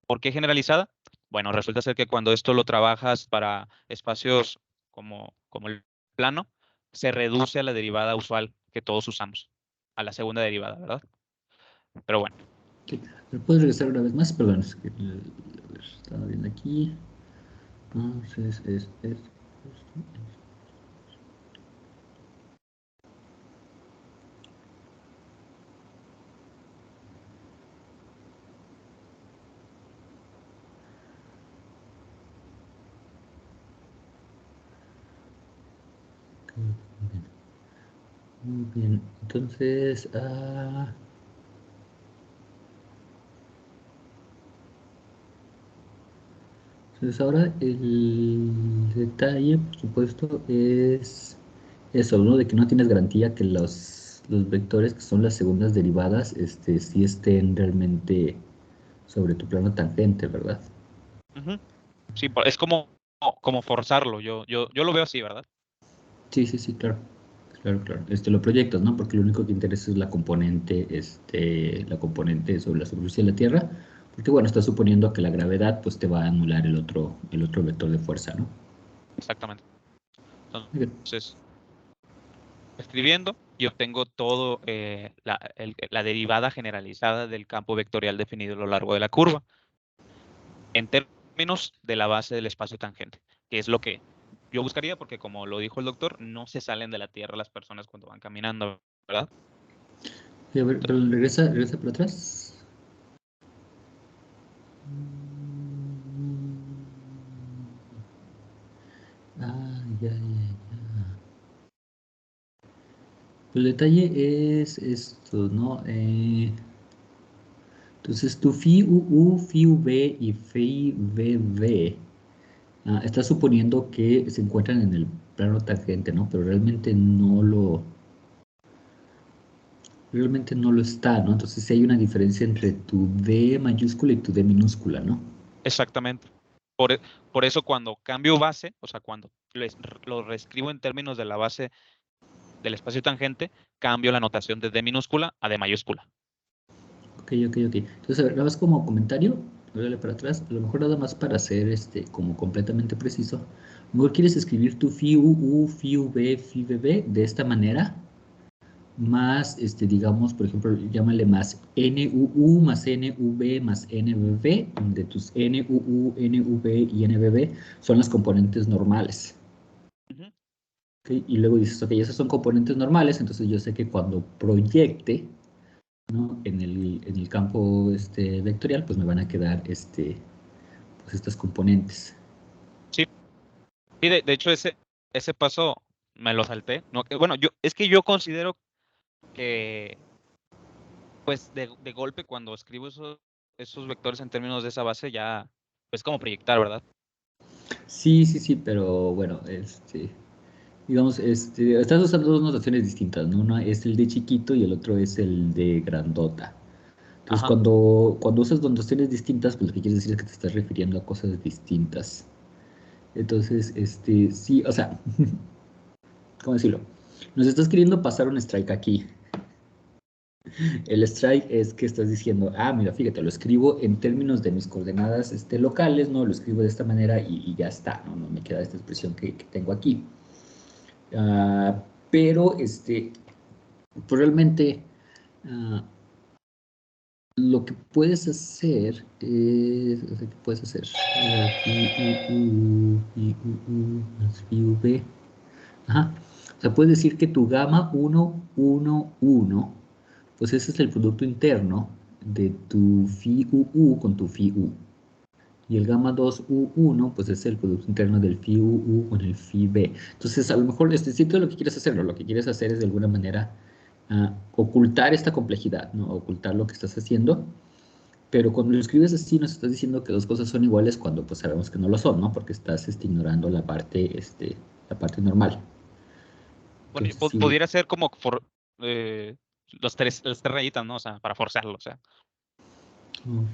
¿Por qué generalizada? Bueno, resulta ser que cuando esto lo trabajas para espacios como el plano, se reduce a la derivada usual que todos usamos, a la segunda derivada, ¿verdad? Pero bueno. Okay. ¿Puedes regresar una vez más? Perdón, es que a ver, estaba viendo aquí. Entonces es muy bien. Entonces, entonces ahora el detalle, por supuesto, es eso, ¿no? De que no tienes garantía que los vectores que son las segundas derivadas, sí estén realmente sobre tu plano tangente, ¿verdad? Uh-huh. Sí, es como forzarlo. Yo lo veo así, ¿verdad? Sí, claro. Claro. Lo proyectas, ¿no? Porque lo único que interesa es la componente sobre la superficie de la Tierra, porque bueno, está suponiendo que la gravedad pues te va a anular el otro vector de fuerza, ¿no? Exactamente. Muy bien. Entonces, escribiendo y obtengo todo la derivada generalizada del campo vectorial definido a lo largo de la curva en términos de la base del espacio tangente, que es lo que yo buscaría porque como lo dijo el doctor, no se salen de la Tierra las personas cuando van caminando, ¿verdad? A ver, pero regresa para atrás. Ya. El detalle es esto, ¿no? Entonces tu phi UU, phi V y phi VV está suponiendo que se encuentran en el plano tangente, ¿no? Pero realmente no lo está, ¿no? Entonces sí hay una diferencia entre tu D mayúscula y tu D minúscula, ¿no? Exactamente. Por eso cuando cambio base, o sea, cuando lo reescribo en términos de la base del espacio tangente, cambio la notación de D minúscula a D mayúscula. Ok. Entonces, a ver, nada más como comentario, órale para atrás, a lo mejor nada más para ser como completamente preciso, a lo mejor quieres escribir tu phi UU, phi V, phi VB de esta manera, más, digamos, por ejemplo, llámale más NUU más NV más NBB, donde tus NUU, NV y NBB son las componentes normales. Uh-huh. ¿Okay? Y luego dices, ok, esas son componentes normales, entonces yo sé que cuando proyecte, ¿no? en el campo vectorial, pues me van a quedar pues estas componentes. Sí, sí, de hecho ese paso me lo salté. No, bueno, es que yo considero que pues de golpe cuando escribo esos vectores en términos de esa base ya es como proyectar, ¿verdad? Sí, pero bueno, digamos, estás usando dos notaciones distintas, ¿no? Una es el de chiquito y el otro es el de grandota. Entonces, Ajá. cuando usas dos notaciones distintas, pues lo que quieres decir es que te estás refiriendo a cosas distintas. Entonces, sí, o sea, ¿cómo decirlo? Nos estás queriendo pasar un strike aquí. El strike es que estás diciendo, mira, fíjate, lo escribo en términos de mis coordenadas locales, ¿no? Lo escribo de esta manera y ya está, ¿no? No me queda esta expresión que tengo aquí. Pero, pues realmente, lo que puedes hacer es, o sea, ¿qué puedes hacer? V. Ajá. O sea, puedes decir que tu gamma 1, 1, 1, pues ese es el producto interno de tu phi UU con tu phi U. Y el gamma 2 U1, pues es el producto interno del phi UU con el phi B. Entonces, a lo mejor, si tú lo que quieres hacerlo, lo que quieres hacer es de alguna manera ocultar esta complejidad, ¿no? Ocultar lo que estás haciendo. Pero cuando lo escribes así, nos estás diciendo que dos cosas son iguales cuando pues sabemos que no lo son, ¿no? Porque estás ignorando la parte normal. Bueno, Entonces, sí, pudiera ser como eh, las tres rayitas, ¿no? O sea, para forzarlo, o sea.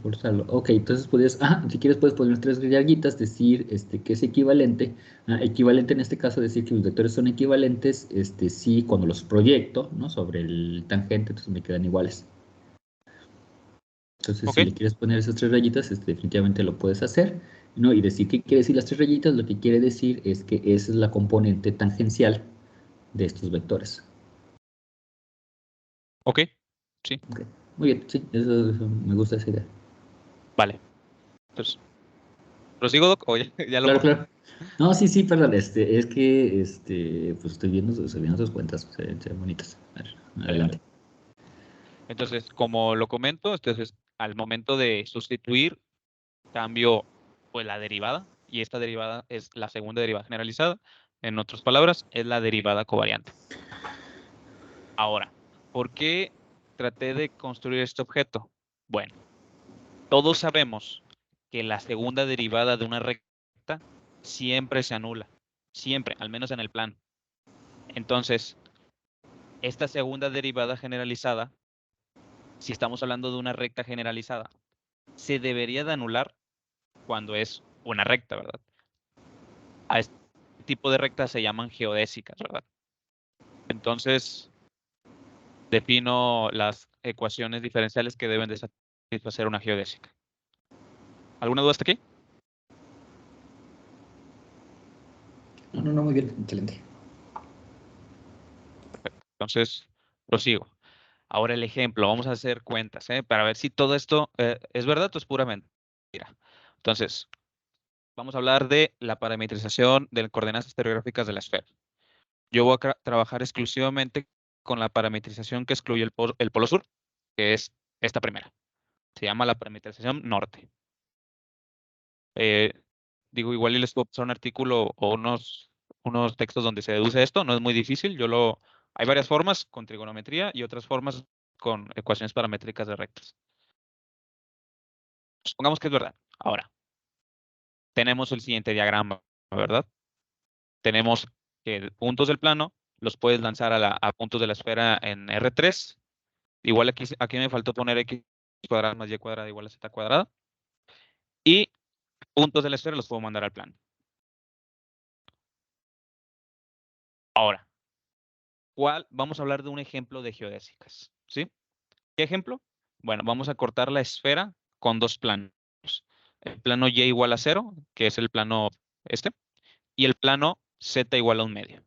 forzarlo. Ok, entonces podrías, si quieres puedes poner tres rayitas, decir que es equivalente. Equivalente en este caso, decir que los vectores son equivalentes, sí, cuando los proyecto, ¿no? Sobre el tangente, entonces me quedan iguales. Entonces, Ok, si le quieres poner esas tres rayitas, definitivamente lo puedes hacer, ¿no? Y decir qué quiere decir las tres rayitas, lo que quiere decir es que esa es la componente tangencial de estos vectores. ok, sí, Ok, muy bien, sí, eso me gusta esa idea. vale. Entonces, ¿prosigo, Doc? O ya lo Claro, puse. claro. No, sí, sí, perdón, es que, pues estoy viendo sus cuentas, se ven bonitas. A ver, Vale, vale. adelante. Entonces, como lo comento, entonces, al momento de sustituir, cambio pues la derivada, y esta derivada es la segunda derivada generalizada. En otras palabras, es la derivada covariante. Ahora, ¿por qué traté de construir este objeto? Bueno, todos sabemos que la segunda derivada de una recta siempre se anula. Siempre, al menos en el plano. Entonces, esta segunda derivada generalizada, si estamos hablando de una recta generalizada, se debería de anular cuando es una recta, ¿verdad? A este tipo de rectas se llaman geodésicas, ¿verdad? Entonces, defino las ecuaciones diferenciales que deben de satisfacer una geodésica. ¿Alguna duda hasta aquí? No, no, no, muy bien, excelente. Perfecto. Entonces, prosigo. Ahora el ejemplo, vamos a hacer cuentas, para ver si todo esto es verdad o es pura mentira. Entonces, vamos a hablar de la parametrización de coordenadas estereográficas de la esfera. Yo voy a trabajar exclusivamente con la parametrización que excluye el polo sur, que es esta primera. Se llama la parametrización norte. Eh, digo, igual y les puedo pasar un artículo o unos textos donde se deduce esto, no es muy difícil. Hay varias formas con trigonometría y otras formas con ecuaciones paramétricas de rectas. Supongamos que es verdad. Ahora, tenemos el siguiente diagrama, ¿verdad? Tenemos que puntos del plano los puedes lanzar a puntos de la esfera en R3. Igual aquí me faltó poner X cuadrada más Y cuadrada igual a Z cuadrada. Y puntos de la esfera los puedo mandar al plano. Ahora, vamos a hablar de un ejemplo de geodésicas, ¿sí? ¿Qué ejemplo? Bueno, vamos a cortar la esfera con dos planos. El plano Y igual a 0, que es el plano este, y el plano Z igual a 1/2.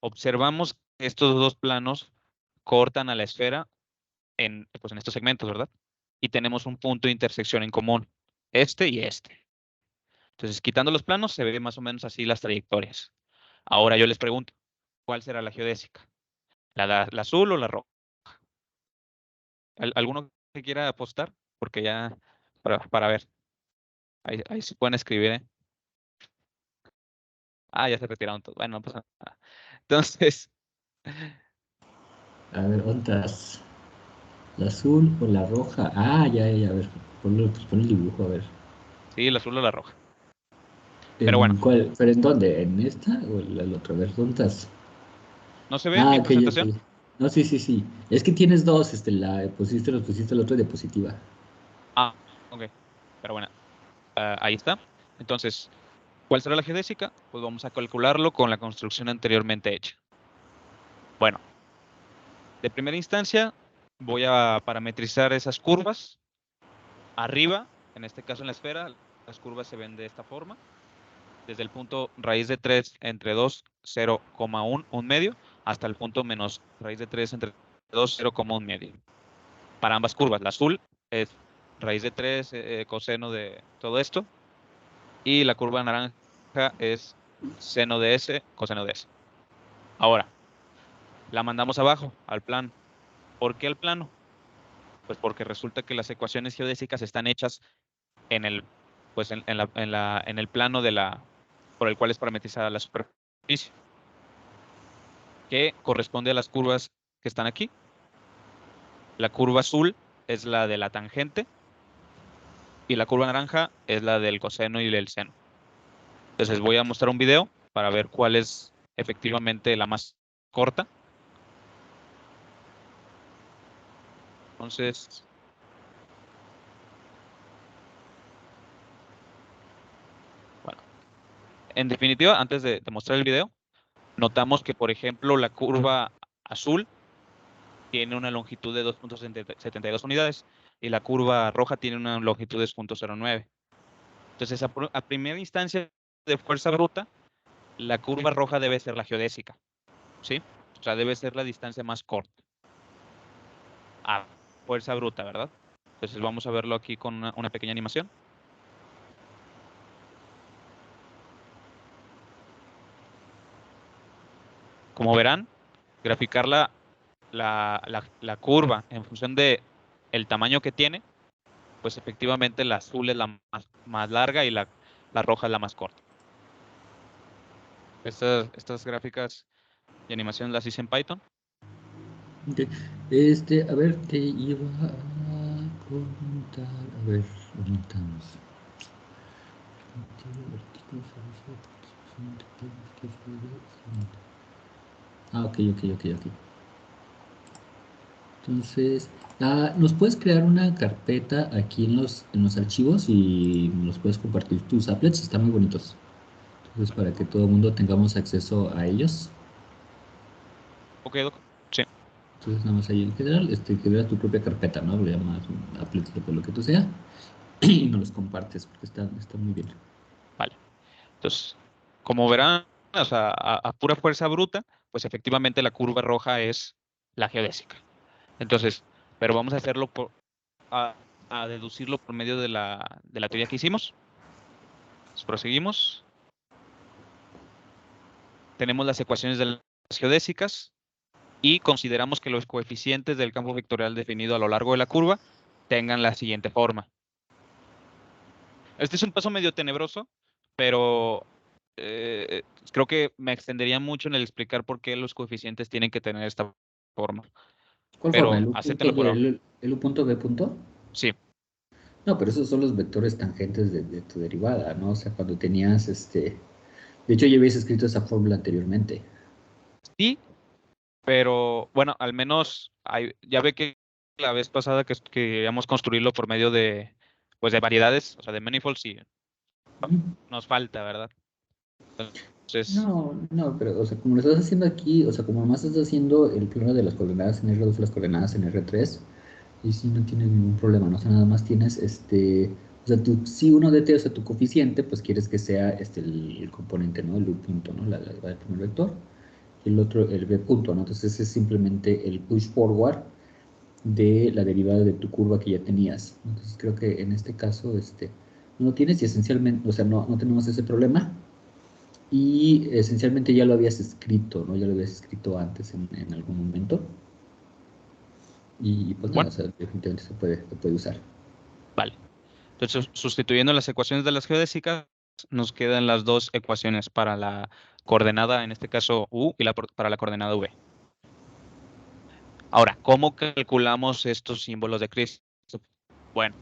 Observamos que estos dos planos cortan a la esfera pues en estos segmentos, ¿verdad? Y tenemos un punto de intersección en común, este y este. Entonces, quitando los planos, se ve más o menos así las trayectorias. Ahora yo les pregunto, ¿cuál será la geodésica? ¿La azul o la roja? ¿Alguno que quiera apostar? Porque ya, para ver, ahí se pueden escribir, ¿eh? Ya se retiraron todos. Bueno, no pasa nada. Entonces, A ver, ¿otras? ¿La azul o la roja? Ya, a ver, pon el dibujo, a ver. sí, la azul o la roja. Pero bueno, ¿En cuál? ¿Pero en dónde? ¿En esta o en la otra? A ver, ¿dónde estás? ¿no se ve en mi Ok, presentación? ok. No, sí, sí, sí. Es que tienes dos, los pusiste la otra diapositiva. Ah, ok. Pero bueno, ahí está. Entonces, ¿cuál será la geodésica? Pues vamos a calcularlo con la construcción anteriormente hecha. Bueno, de primera instancia voy a parametrizar esas curvas. Arriba, en este caso en la esfera, las curvas se ven de esta forma. Desde el punto raíz de 3 entre 2, 0,1, un medio, hasta el punto menos raíz de 3 entre 2, 0,1 medio. Para ambas curvas, la azul es raíz de 3, coseno de todo esto, y la curva naranja es seno de S, coseno de S. Ahora, la mandamos abajo, al plano. ¿Por qué al plano? Pues porque resulta que las ecuaciones geodésicas están hechas en el, pues en el plano por el cual es parametrizada la superficie, que corresponde a las curvas que están aquí. La curva azul es la de la tangente y la curva naranja es la del coseno y del seno. Entonces voy a mostrar un video para ver cuál es efectivamente la más corta. Entonces, bueno, en definitiva, antes de mostrar el video, notamos que, por ejemplo, la curva azul tiene una longitud de 2.72 unidades y la curva roja tiene una longitud de 0.09. Entonces, a primera instancia de fuerza bruta, la curva roja debe ser la geodésica, ¿sí? O sea, debe ser la distancia más corta. A fuerza bruta, ¿verdad? Entonces vamos a verlo aquí con una pequeña animación. Como verán, graficar la curva en función de el tamaño que tiene, pues efectivamente la azul es la más larga y la roja es la más corta. Estas gráficas y animaciones las hice en Python. Ok. A ver, te iba a comentar. A ver, ¿dónde estamos? Ah, ok. Entonces, ¿nos puedes crear una carpeta aquí en los archivos y nos puedes compartir tus applets? Están muy bonitos. Entonces, para que todo el mundo tengamos acceso a ellos. Ok, Doc. Sí. Entonces, nada más ahí en general, creas tu propia carpeta, ¿no? Lo llamas applets, lo que tú sea, y nos los compartes, porque están muy bien. Vale. Entonces, como verán, o sea, a pura fuerza bruta, pues efectivamente la curva roja es la geodésica. Entonces, pero vamos a hacerlo a deducirlo por medio de la teoría que hicimos. Entonces, proseguimos. Tenemos las ecuaciones de las geodésicas y consideramos que los coeficientes del campo vectorial definido a lo largo de la curva tengan la siguiente forma. Este es un paso medio tenebroso, pero creo que me extendería mucho en el explicar por qué los coeficientes tienen que tener esta forma. ¿Cuál forma? Pero ¿El U punto acéptenlo por ahora. el U punto B punto? Sí, No, pero esos son los vectores tangentes de tu derivada, ¿no? O sea, cuando tenías De hecho, ya habías escrito esa fórmula anteriormente. sí, pero bueno, al menos ya ve que la vez pasada que queríamos construirlo por medio de, pues de variedades, o sea, de manifolds, y nos falta, ¿verdad? Entonces, No, pero, o sea, como lo estás haciendo aquí, o sea, como nomás estás haciendo el plano de las coordenadas en R2 y las coordenadas en R3, y si no tienes ningún problema, ¿no? O sea, nada más tienes, o sea, si uno de t, o sea, tu coeficiente, pues quieres que sea el componente, ¿no? El U punto, ¿no? La del primer vector, y el otro, el B punto, ¿no? Entonces, ese es simplemente el push forward de la derivada de tu curva que ya tenías. Entonces, creo que en este caso, no tienes y esencialmente, o sea, no tenemos ese problema. Y esencialmente ya lo habías escrito, ¿no? Ya lo habías escrito antes en algún momento. Y pues nada, bueno, o sea, definitivamente se puede usar. vale. Entonces, sustituyendo las ecuaciones de las geodésicas, nos quedan las dos ecuaciones para la coordenada, en este caso U, y para la coordenada V. Ahora, ¿cómo calculamos estos símbolos de Cristo? Bueno,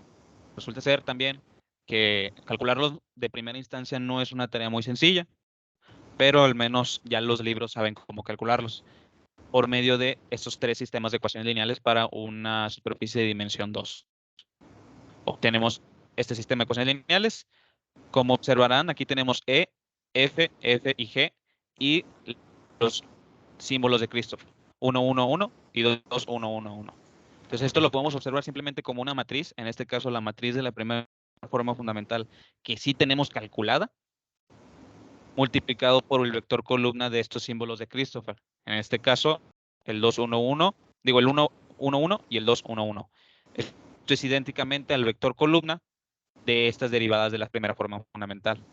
resulta ser también que calcularlos de primera instancia no es una tarea muy sencilla, pero al menos ya los libros saben cómo calcularlos por medio de estos tres sistemas de ecuaciones lineales para una superficie de dimensión 2. Obtenemos este sistema de ecuaciones lineales. Como observarán, aquí tenemos E, F y G y los símbolos de Christopher. 1, 1, 1 y 2, 1, 1, 1. Entonces esto lo podemos observar simplemente como una matriz, en este caso la matriz de la primera forma fundamental que sí tenemos calculada, multiplicado por el vector columna de estos símbolos de Christopher. En este caso, el 2, 1, 1, digo el 1, 1, 1 y el 2, 1, 1. Esto es idénticamente al vector columna de estas derivadas de la primera forma fundamental.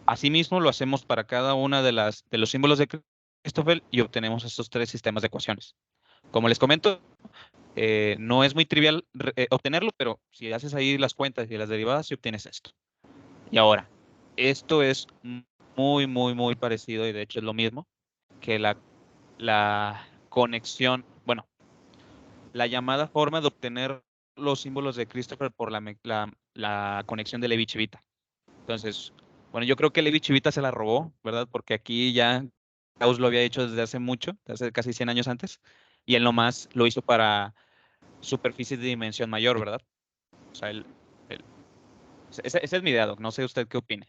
Asimismo, lo hacemos para cada una de los símbolos de Christoffel y obtenemos estos 3 sistemas de ecuaciones. Como les comento, no es muy trivial obtenerlo, pero si haces ahí las cuentas y las derivadas, sí obtienes esto. Y ahora, esto es muy, muy, muy parecido y de hecho es lo mismo que la conexión, bueno, la llamada forma de obtener los símbolos de Christopher por la conexión de Levi-Civita. Entonces, bueno, yo creo que Levi-Civita se la robó, ¿verdad? Porque aquí ya Gauss lo había hecho desde hace mucho, desde casi 100 años antes, y él nomás lo hizo para superficies de dimensión mayor, ¿verdad? O sea, ese es mi idea, Doc. No sé usted qué opine.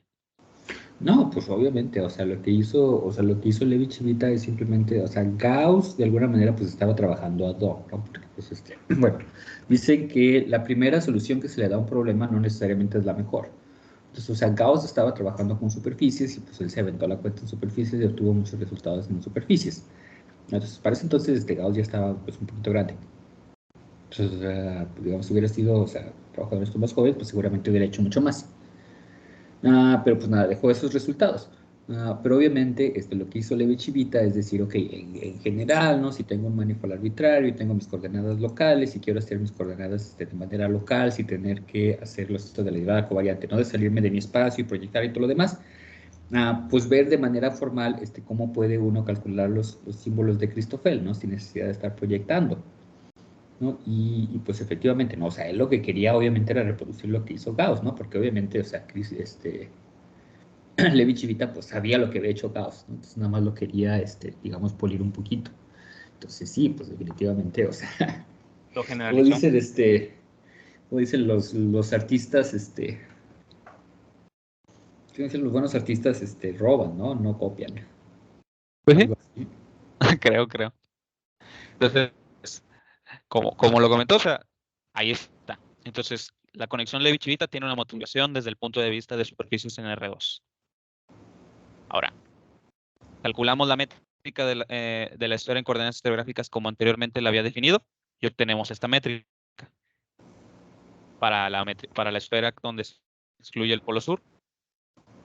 No, pues obviamente, o sea, lo que hizo Levi-Civita es simplemente, o sea, Gauss de alguna manera pues estaba trabajando ad hoc, ¿no? Porque, pues, bueno, dice que la primera solución que se le da a un problema no necesariamente es la mejor. Entonces, o sea, Gauss estaba trabajando con superficies y pues él se aventó la cuenta en superficies y obtuvo muchos resultados en superficies. Entonces, para ese entonces Gauss ya estaba pues un poquito grande. Entonces, pues, digamos, si hubiera sido, o sea, trabajador esto más joven, pues seguramente hubiera hecho mucho más. Pero pues nada, dejó esos resultados. Pero obviamente lo que hizo Levi-Civita es decir, ok, en general, ¿no? Si tengo un manifold arbitrario y tengo mis coordenadas locales y quiero hacer mis coordenadas de manera local sin tener que hacerlo esto de la derivada covariante, ¿no? De salirme de mi espacio y proyectar y todo lo demás, pues ver de manera formal cómo puede uno calcular los símbolos de Christoffel, ¿no? Sin necesidad de estar proyectando. ¿No? Pues efectivamente, ¿no? O sea, él lo que quería obviamente era reproducir lo que hizo Gauss, ¿no? Porque obviamente, o sea, Levi-Civita pues sabía lo que había hecho Gauss, ¿no? Entonces nada más lo quería, digamos, pulir un poquito. Entonces sí, pues definitivamente, o sea, Lo como generalizó. dicen, como dicen los artistas, ¿qué dicen los buenos artistas? Roban, ¿no? No copian. Pues sí, Algo así. creo. Entonces, como lo comentó, o sea, ahí está. Entonces, la conexión Levi-Civita tiene una motivación desde el punto de vista de superficies en R2. Ahora, calculamos la métrica de la esfera en coordenadas estereográficas como anteriormente la había definido y obtenemos esta métrica para la esfera donde se excluye el polo sur.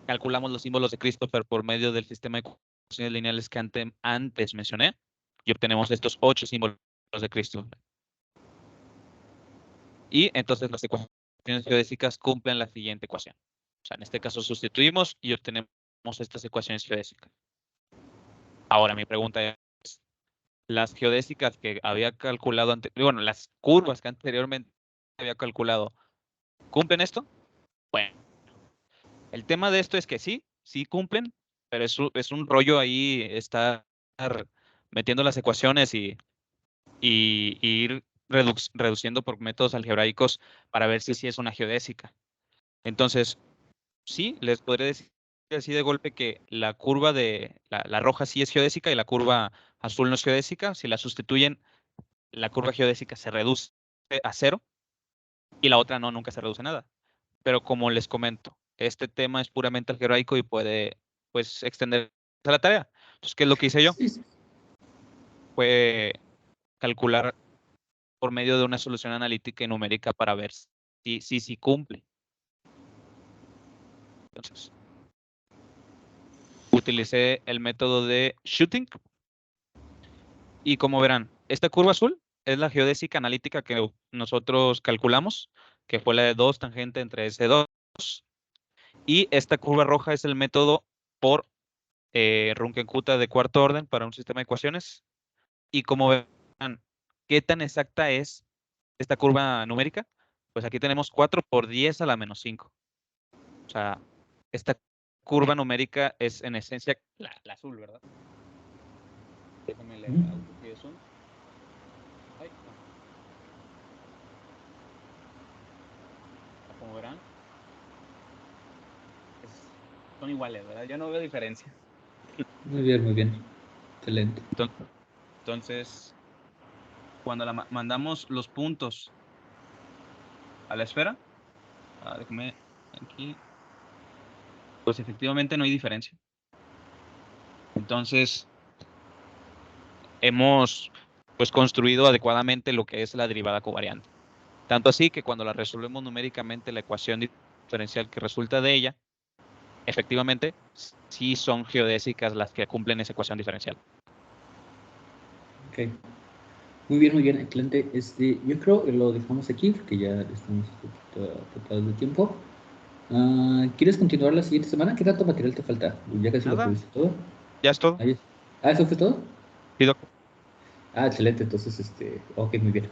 Calculamos los símbolos de Christopher por medio del sistema de ecuaciones lineales que antes mencioné y obtenemos estos 8 símbolos de Christopher. Y entonces las ecuaciones geodésicas cumplen la siguiente ecuación. O sea, en este caso sustituimos y obtenemos estas ecuaciones geodésicas. Ahora mi pregunta es, las geodésicas que había calculado bueno, las curvas que anteriormente había calculado, ¿cumplen esto? Bueno, el tema de esto es que sí cumplen, pero es un rollo ahí estar metiendo las ecuaciones y ir reduciendo por métodos algebraicos para ver si sí es una geodésica. Entonces, sí, les podría decir así de golpe que la curva de la roja sí es geodésica y la curva azul no es geodésica. Si la sustituyen, la curva geodésica se reduce a 0 y la otra no, nunca se reduce a nada. Pero como les comento, este tema es puramente algebraico y puede, pues, extenderse a la tarea. Entonces, ¿qué es lo que hice yo? Sí, sí. Fue calcular por medio de una solución analítica y numérica para ver si cumple. Entonces, utilicé el método de Shooting y como verán, esta curva azul es la geodésica analítica que nosotros calculamos, que fue la de 2 tangente entre S2, y esta curva roja es el método por Runken-Kutta de cuarto orden para un sistema de ecuaciones. Y como verán, ¿qué tan exacta es esta curva numérica? Pues aquí tenemos 4 por 10 a la menos 5. O sea, esta curva numérica es en esencia la azul, ¿verdad? Déjame le hago un poquito de zoom. Ay, no. Como verán, son iguales, ¿verdad? Yo no veo diferencia. Muy bien, muy bien. Excelente. Entonces, cuando mandamos los puntos a la esfera, déjame aquí, pues efectivamente no hay diferencia. Entonces, hemos pues construido adecuadamente lo que es la derivada covariante. Tanto así que cuando la resolvemos numéricamente, la ecuación diferencial que resulta de ella, efectivamente, sí son geodésicas las que cumplen esa ecuación diferencial. Ok. Muy bien, excelente. Yo creo que lo dejamos aquí porque ya estamos un poquito apretados de tiempo. ¿Quieres continuar la siguiente semana? ¿Qué tanto material te falta? Ya casi lo Nada, tuviste todo. ya es todo. ¿Eso fue todo? Sí, doctor. Excelente. Entonces, ok, muy bien.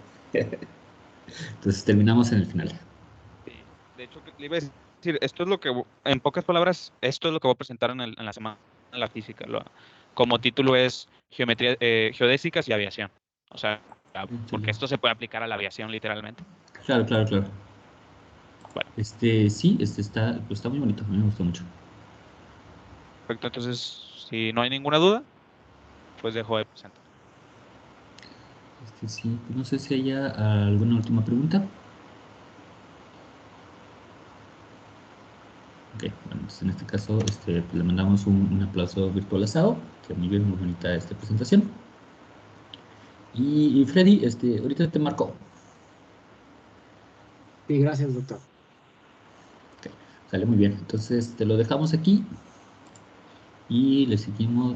Entonces terminamos en el final. Sí. De hecho, le iba a decir, esto es lo que, en pocas palabras, esto es lo que voy a presentar en la semana de la física. Como título es geometría, geodésicas y aviación. O sea, porque esto se puede aplicar a la aviación literalmente. Claro. Bueno, Sí, está muy bonito. A mí me gustó mucho. perfecto. Entonces, si no hay ninguna duda, pues dejo de presentar. Sí, pues no sé si haya alguna última pregunta. Ok, bueno, pues en este caso pues le mandamos un aplauso virtual a Sao, que muy bien, muy bonita esta presentación. Y Freddy, ahorita te marco. Sí, gracias, doctor. Ok, sale muy bien. Entonces te lo dejamos aquí y le seguimos.